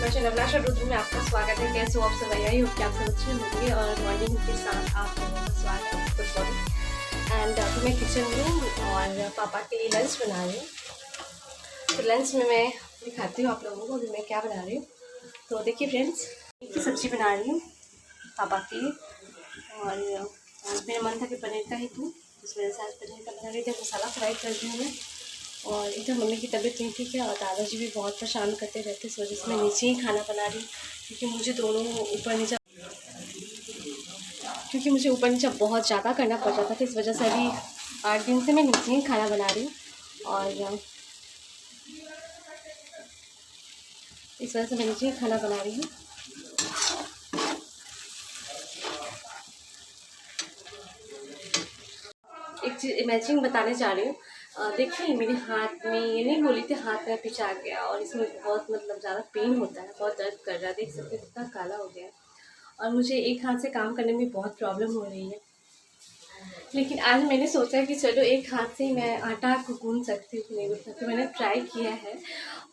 My channel अभिलाषा रुद्र में आपका स्वागत है। कैसे हो आप सब? आई होप कि आप सब अच्छे होंगे और मॉर्निंग के साथ आप लोगों का स्वागत है। Good morning. एंड अभी मैं किचन में हूँ और पापा के लिए लंच बना रही हूँ। तो लंच में मैं दिखाती हूँ आप लोगों को कि मैं क्या बना रही हूँ। तो देखिए फ्रेंड्स, एक सब्ज़ी बना रही हूँ पापा के लिए। और आज मेरा मन था कि पनीर का ही दूँ, इस वजह से आज पनीर का बना रही थी। मसाला फ्राई कर दी हूँ मैं। और इधर मम्मी की तबीयत नहीं ठीक है और दादाजी भी बहुत परेशान करते रहते, इस वजह से मैं नीचे ही खाना बना रही हूँ। क्योंकि मुझे ऊपर नीचे बहुत ज़्यादा करना पड़ जाता था, इस वजह से अभी 8 दिन से मैं नीचे ही खाना बना रही हूँ। और इस वजह से मैं नीचे ही खाना बना रही हूँ। एक चीज़ इमेजिंग बताने जा रही हूँ। देखिए मेरे हाथ में, ये नहीं बोली थी, हाथ में पिचा गया और इसमें बहुत ज़्यादा पेन होता है, बहुत दर्द कर रहा है। देख सकते हैं कितना काला हो गया है। और मुझे एक हाथ से काम करने में बहुत प्रॉब्लम हो रही है। लेकिन आज मैंने सोचा कि चलो एक हाथ से ही मैं आटा को गूंद सकती हूँ कि नहीं गूंद सकती। मैंने ट्राई किया है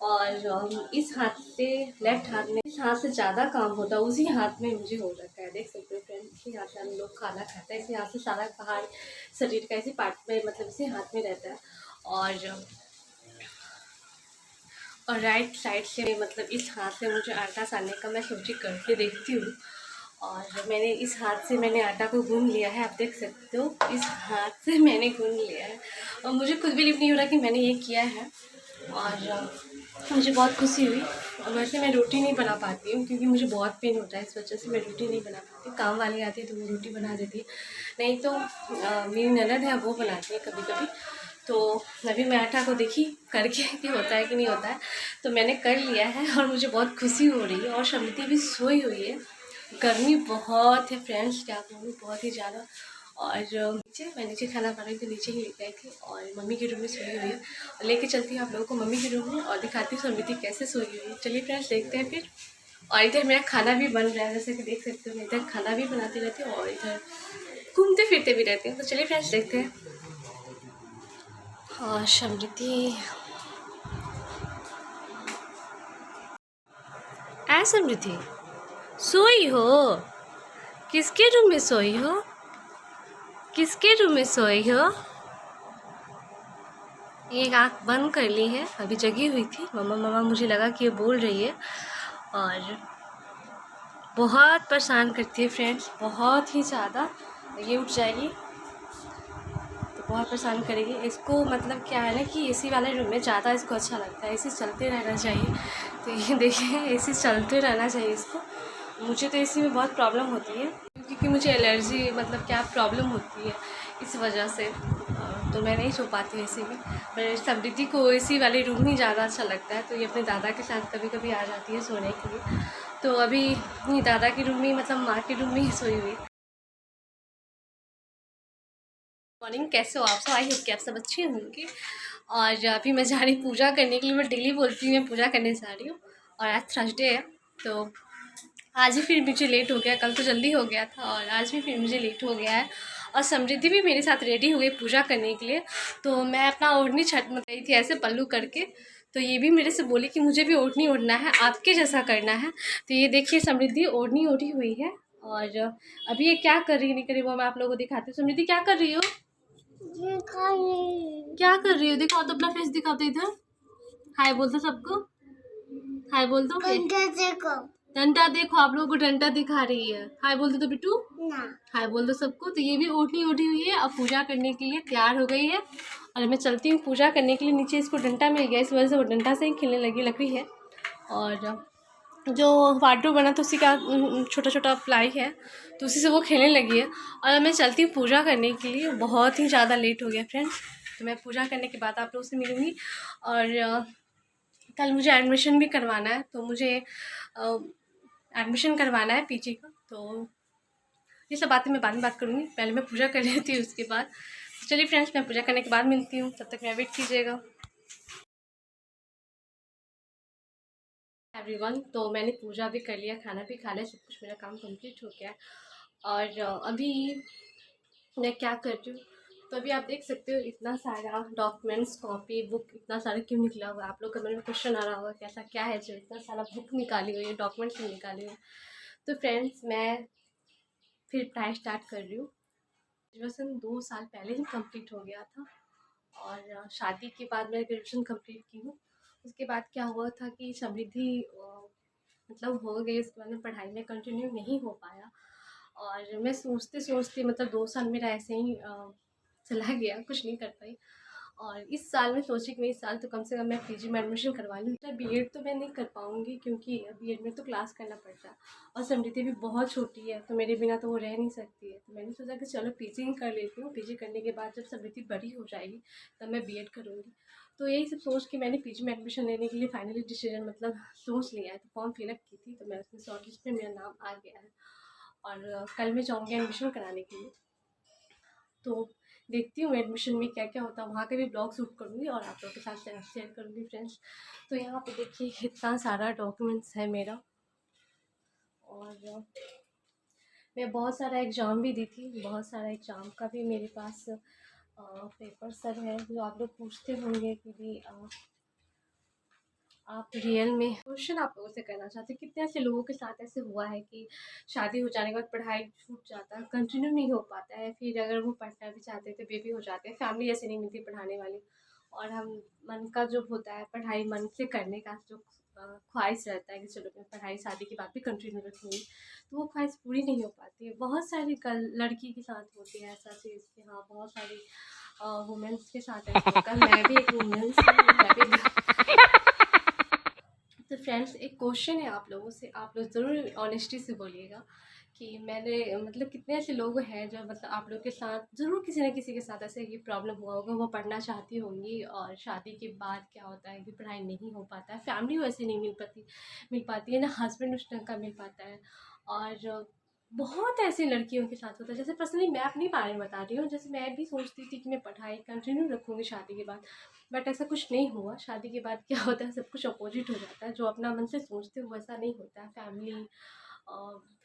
और इस हाथ से, लेफ्ट हाथ में, इस हाथ से ज़्यादा काम होता है, उसी हाथ में मुझे हो रखा है। देख सकते हो फ्रेंड्स, इसी हाथ से हम लोग खाना खाते हैं, इसी हाथ से सारा बाहर शरीर का इसी पार्ट में, मतलब इसी हाथ में रहता है। और राइट साइड से, मतलब इस हाथ से मुझे आटा सानने का मैं सब्जी करके देखती हूँ। और मैंने इस हाथ से मैंने आटा को गूंद लिया है, आप देख सकते हो, इस हाथ से मैंने गूंद लिया है। और मुझे खुद बिलीव नहीं हो रहा कि मैंने ये किया है। और मुझे बहुत खुशी हुई। और वैसे मैं रोटी नहीं बना पाती हूँ क्योंकि मुझे बहुत पेन होता है, इस वजह से मैं रोटी नहीं बना पाती। काम वाली आती है तो वो रोटी बना देती है, नहीं तो मेरी ननद है वो बनाती है कभी कभी। तो अभी मैं आटा को देखी करके कि होता है कि नहीं होता है, तो मैंने कर लिया है और मुझे बहुत खुशी हो रही है। और समृद्धि भी सोई हुई है। गर्मी बहुत है फ्रेंड्स, क्या कहूँ, बहुत ही ज़्यादा। और मैं नीचे खाना बना रही थी, नीचे ही लेके आई थी और मम्मी के रूम में सोई हुई है। और लेके चलती हूँ आप लोगों को मम्मी के रूम में और दिखाती हूँ समृद्धि कैसे सोई हुई है। चलिए फ्रेंड्स देखते हैं फिर। और इधर मेरा खाना भी बन रहा है, जैसे कि देख सकते हो मैं इधर खाना भी बनाती रहती हूँ और इधर घूमते फिरते भी रहती हूँ। तो चलिए फ्रेंड्स देखते हैं। और समृद्धि, समृद्धि सोई हो? किसके रूम में सोई हो? किसके रूम में सोई हो? एक आँख बंद कर ली है, अभी जगी हुई थी। मम्मा मम्मा मुझे लगा कि ये बोल रही है। और बहुत परेशान करती है फ्रेंड्स, बहुत ही ज़्यादा। ये उठ जाएगी तो बहुत परेशान करेगी। इसको मतलब क्या है ना कि एसी वाले रूम में ज़्यादा इसको अच्छा लगता है, एसी चलते रहना चाहिए। तो ये देखिए, एसी चलते रहना चाहिए इसको। मुझे तो एसी में बहुत प्रॉब्लम होती है क्योंकि मुझे एलर्जी, मतलब क्या प्रॉब्लम होती है, इस वजह से तो मैं नहीं सो पाती हूँ एसी में। पर समृद्धि को एसी वाले रूम ही ज़्यादा अच्छा लगता है, तो ये अपने दादा के साथ कभी कभी आ जाती है सोने के लिए। तो अभी दादा के रूम में, मतलब माँ के रूम में ही सोई हुई। मॉर्निंग, कैसे हो आप सब? आई होप कि आप सब अच्छे होंगे। और अभी मैं जा रही पूजा करने के लिए। मैं डेली बोलती हूँ मैं पूजा करने जा रही हूँ और आज थर्सडे है, तो आज ही फिर मुझे लेट हो गया। कल तो जल्दी हो गया था और आज भी फिर मुझे लेट हो गया है। और समृद्धि भी मेरे साथ रेडी हो गई पूजा करने के लिए। तो मैं अपना ओढ़नी छत में गई थी ऐसे पल्लू करके, तो ये भी मेरे से बोली कि मुझे भी ओढ़नी ओढ़ना है, आपके जैसा करना है। तो ये देखिए समृद्धि ओढ़नी ओढ़ी हुई है। और अभी ये क्या कर रही नहीं कर रही वो मैं आप लोगों को दिखाती हूँ। समृद्धि क्या कर रही हो? क्या कर रही हो? दिखाओ तो, अपना फेस दिखाओ तो इधर। हाय बोल दो सबको, हाय बोल दो। डंडा देखो, आप लोगों को डंडा दिखा रही है। हाय बोल दो तो बिट्टू, हाय बोल दो सबको। तो ये भी ओढ़नी ओढ़ी हुई है, अब पूजा करने के लिए तैयार हो गई है। और मैं चलती हूँ पूजा करने के लिए। नीचे इसको डंडा मिल गया, इस वजह से वो डंडा से ही खेलने लगी। लकड़ी है और जो वार्डरोब बना तो उसी का छोटा छोटा प्लाई है, तो उसी से वो खेलने लगी है। और मैं चलती हूँ पूजा करने के लिए। बहुत ही ज़्यादा लेट हो गया फ्रेंड्स, तो मैं पूजा करने के बाद आप लोगों से मिलूँगी। और कल मुझे एडमिशन भी करवाना है, तो मुझे एडमिशन करवाना है पीजी का। तो ये सब बातें मैं बाद में बात करूँगी, पहले मैं पूजा कर लेती हूँ उसके बाद। तो चलिए फ्रेंड्स, मैं पूजा करने के बाद मिलती हूँ, तब तक मैं वेट कीजिएगा। एवरीवन, तो मैंने पूजा भी कर लिया, खाना भी खा लिया, सब कुछ मेरा काम कंप्लीट हो गया। और अभी मैं क्या कर रही हूँ, तो अभी आप देख सकते हो इतना सारा डॉक्यूमेंट्स, कॉपी, बुक, इतना सारा क्यों निकला हुआ है। आप लोग कमेंट में क्वेश्चन आ रहा होगा कि ऐसा क्या है जो इतना सारा बुक निकाली हुई है, डॉक्यूमेंट्स निकाली हुई है। तो फ्रेंड्स, मैं फिर पढ़ाई स्टार्ट कर रही हूँ। ग्रेजुएशन 2 साल पहले ही कंप्लीट हो गया था और शादी के बाद मैं ग्रेजुएशन कंप्लीट की हूँ। उसके बाद क्या हुआ था कि समृद्धि मतलब हो गई, उसके बाद में पढ़ाई में कंटिन्यू नहीं हो पाया और मैं सोचते सोचते मतलब 2 साल मेरा ऐसे ही चला गया, कुछ नहीं कर पाई। और इस साल मैं सोची कि मैं इस साल तो कम से कम मैं पीजी में एडमिशन करवा लूँ। तो बीएड तो मैं नहीं कर पाऊँगी क्योंकि बीएड में तो क्लास करना पड़ता है और समृद्धि भी बहुत छोटी है, तो मेरे बिना तो वो रह नहीं सकती है। तो मैंने सोचा कि चलो पीजी ही कर लेती हूँ। पीजी करने के बाद जब समृद्धि बड़ी हो जाएगी तब मैं बीएड करूँगी। तो यही सब सोच के मैंने पीजी में एडमिशन लेने के लिए फाइनली डिसीजन मतलब सोच लिया है। तो फॉर्म फिलअप की थी, तो मैं उसमें शॉर्ट लिस्ट में मेरा नाम आ गया है और कल मैं जाऊँगी एडमिशन कराने के लिए। तो देखती हूँ एडमिशन में क्या क्या होता है, वहाँ के भी ब्लॉग शूट करूँगी और आप लोगों के साथ शेयर करूँगी फ्रेंड्स। तो यहाँ पे देखिए कितना सारा डॉक्यूमेंट्स है मेरा और मैं बहुत सारा एग्ज़ाम भी दी थी, बहुत सारा एग्ज़ाम का भी मेरे पास पेपर सब है जो आप लोग पूछते होंगे कि भी आप रियल में क्वेश्चन आप लोगों से करना चाहते हैं। कितने ऐसे लोगों के साथ ऐसे हुआ है कि शादी हो जाने के बाद पढ़ाई छूट जाता है, कंटिन्यू नहीं हो पाता है, फिर अगर वो पढ़ना भी चाहते हैं तो बेबी हो जाते हैं, फैमिली ऐसे नहीं मिलती पढ़ाने वाली और हम मन का जो होता है पढ़ाई मन से करने का जो ख्वाहिश रहता है कि चलो मैं पढ़ाई शादी के बाद भी कंटिन्यू रखूँगी, तो वो ख्वाहिश पूरी नहीं हो पाती है। बहुत सारी लड़की के साथ होती है ऐसा चीज़ कि हाँ, बहुत सारी वुमेंस के साथ ऐसा होता है। मैं भी एक वुमेंस हूँ, मैं भी तो फ्रेंड्स, एक क्वेश्चन है आप लोगों से, आप लोग ज़रूर ऑनेस्टी से बोलिएगा कि मैंने मतलब कितने ऐसे लोग हैं जो मतलब आप लोग के साथ ज़रूर किसी न किसी के साथ ऐसे ये प्रॉब्लम हुआ होगा। वो पढ़ना चाहती होंगी और शादी के बाद क्या होता है कि पढ़ाई नहीं हो पाता है, फैमिली वैसे नहीं मिल पाती है, ना हस्बैंड उस ढंग का मिल पाता है। और बहुत ऐसी लड़कियों के साथ होता है। जैसे पर्सनली मैं अपने बारे में बता रही हूँ, जैसे मैं भी सोचती थी कि मैं पढ़ाई कंटिन्यू रखूँगी शादी के बाद, बट ऐसा कुछ नहीं हुआ। शादी के बाद क्या होता है, सब कुछ अपोजिट हो जाता है। जो अपना मन से सोचते हो वैसा नहीं होता है।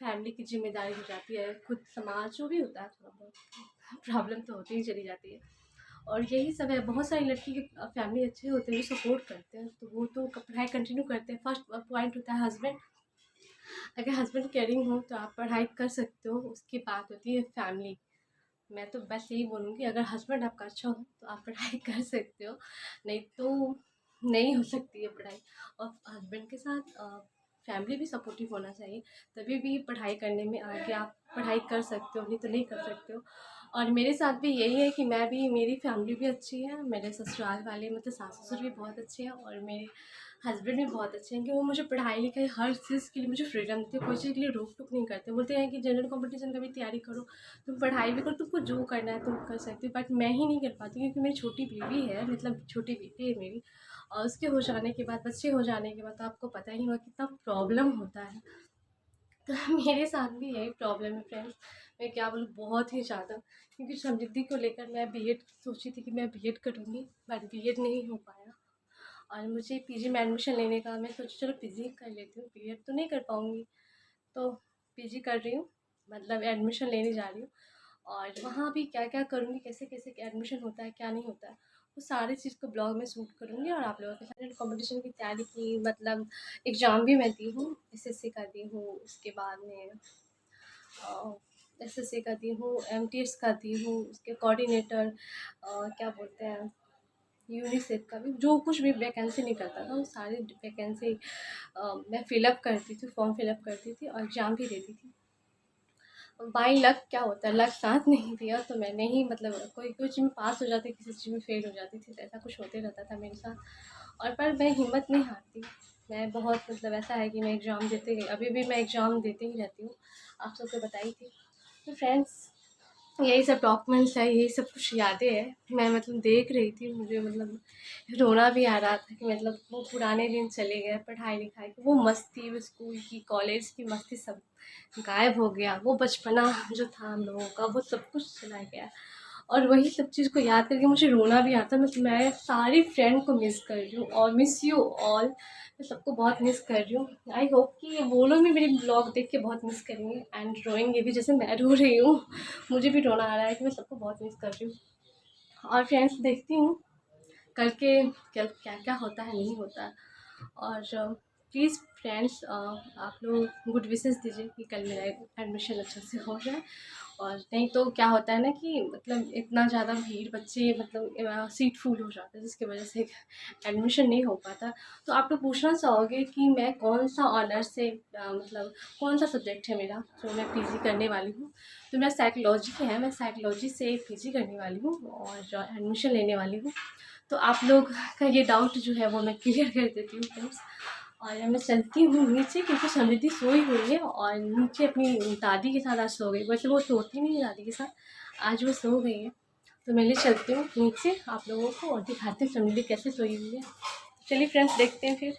फैमिली की जिम्मेदारी हो जाती है, खुद समाज जो भी होता है, थोड़ा बहुत प्रॉब्लम तो होती ही चली जाती है। और यही सब है, बहुत सारी लड़की के फैमिली अच्छे होते हैं जो सपोर्ट करते हैं, तो वो तो पढ़ाई कंटिन्यू करते हैं। फर्स्ट पॉइंट होता है हस्बैंड। अगर हस्बैंड केयरिंग हो तो आप पढ़ाई कर सकते हो। उसकी बात होती है फैमिली। मैं तो बस यही बोलूँगी, अगर हस्बैंड आपका अच्छा हो तो आप पढ़ाई कर सकते हो, नहीं तो नहीं हो सकती है पढ़ाई। और हस्बैंड के साथ फैमिली भी सपोर्टिव होना चाहिए, तभी भी पढ़ाई करने में आगे आप पढ़ाई कर सकते हो, नहीं तो नहीं कर सकते हो। और मेरे साथ भी यही है कि मैं भी, मेरी फैमिली भी अच्छी है, मेरे ससुराल वाले मतलब सास ससुर भी बहुत अच्छे हैं और मेरे हस्बैंड भी बहुत अच्छे हैं कि वो मुझे पढ़ाई लिखाई हर चीज़ के लिए मुझे फ्रीडम देते हैं, कोई चीज़ के लिए रोक टोक नहीं करते। बोलते हैं कि जनरल कॉम्पिटिशन का भी तैयारी करो, तुम पढ़ाई भी करो, तुमको जो करना है तुम कर सकते हो। बट मैं ही नहीं कर पाती क्योंकि मेरी छोटी बेबी है, मतलब छोटी बेटी है मेरी, और उसके हो जाने के बाद, बच्चे हो जाने के बाद तो आपको पता ही होगा कितना प्रॉब्लम होता है। तो मेरे साथ भी यही प्रॉब्लम है फ्रेंड्स। मैं क्या बोलूँ, बहुत ही ज़्यादा, क्योंकि समृद्धि को लेकर मैं बीएड सोची थी कि मैं बीएड करूँगी, बट बीएड नहीं हो पाया। और मुझे पीजी में एडमिशन लेने का, मैं सोची चलो पीजी कर लेती हूँ, बीएड तो नहीं कर पाऊँगी, तो पीजी कर रही हूँ, मतलब एडमिशन लेने जा रही हूँ। और वहाँ भी क्या क्या करूँगी, कैसे कैसे एडमिशन होता है, क्या नहीं होता है, वो सारी चीज़ को ब्लॉग में शूट करूँगी और आप लोगों के साथ। कंपटीशन की तैयारी की, मतलब एग्ज़ाम भी मैं दी हूँ, एसएससी का दी हूँ, उसके बाद में एसएससी का दी हूँ, एमटीएस का दी हूँ, उसके कोऑर्डिनेटर, क्या बोलते हैं, यूनिसेफ का भी, जो कुछ भी वैकेंसी निकलता था वो सारी वैकेंसी मैं फ़िलअप करती थी, फॉर्म फिलअप करती थी और एग्ज़ाम भी देती थी। बाई लक क्या होता है, लक साथ नहीं दिया तो मैंने ही मतलब कोई कोई चीज़ में पास हो जाती, किसी चीज़ में फेल हो जाती थी, तो ऐसा कुछ होते रहता था मेरे साथ। और पर मैं हिम्मत नहीं हारती। मैं बहुत मतलब ऐसा है कि मैं एग्ज़ाम देते गई, अभी भी मैं एग्ज़ाम देते ही रहती हूँ, आप सबको बताई थी। तो फ्रेंड्स, यही सब डॉक्यूमेंट्स है, यही सब कुछ यादें हैं। मैं मतलब देख रही थी, मुझे मतलब रोना भी आ रहा था कि मतलब वो पुराने दिन चले गए, पढ़ाई लिखाई की वो मस्ती, वो स्कूल की, कॉलेज की मस्ती सब गायब हो गया। वो बचपना जो था हम लोगों का, वो सब कुछ चला गया। और वही सब चीज़ को याद करके मुझे रोना भी आता है। मतलब मैं सारी फ्रेंड को मिस कर रही हूँ और मिस यू ऑल, मैं सबको बहुत मिस कर रही हूँ। आई होप कि वो लोग भी मेरी ब्लॉग देख के बहुत मिस करेंगे एंड रोएंगे भी, जैसे मैं रो रही हूँ। मुझे भी रोना आ रहा है कि मैं सबको बहुत मिस कर रही हूँ। और फ्रेंड्स देखती हूँ कल क्या क्या होता है नहीं होता। और प्लीज़ फ्रेंड्स आप लोग गुड विशेस दीजिए कि कल मेरा एडमिशन अच्छा से हो जाए। और नहीं तो क्या होता है ना कि मतलब इतना ज़्यादा भीड़, बच्चे मतलब सीट फुल हो जाता है जिसकी वजह से एडमिशन नहीं हो पाता। तो आप लोग पूछना चाहोगे कि मैं कौन सा ऑनर्स से मतलब कौन सा सब्जेक्ट है मेरा जो मैं पीजी करने वाली हूँ। तो मेरा साइकोलॉजी है, मैं साइकोलॉजी से पीजी करने वाली हूँ और एडमिशन लेने वाली हूँ। तो आप लोग का ये डाउट जो है वो मैं क्लियर कर देती हूँ फ्रेंड्स। और मैं चलती हूँ नीचे क्योंकि समृद्धि सोई हुई है और नीचे अपनी दादी के साथ आज सो गई। वैसे वो सोती नहीं है दादी के साथ, आज वो सो गई है। तो मैं ले चलती हूँ नीचे आप लोगों को और दिखाती हूँ समृद्धि कैसे सोई हुई है। चलिए फ्रेंड्स देखते हैं फिर।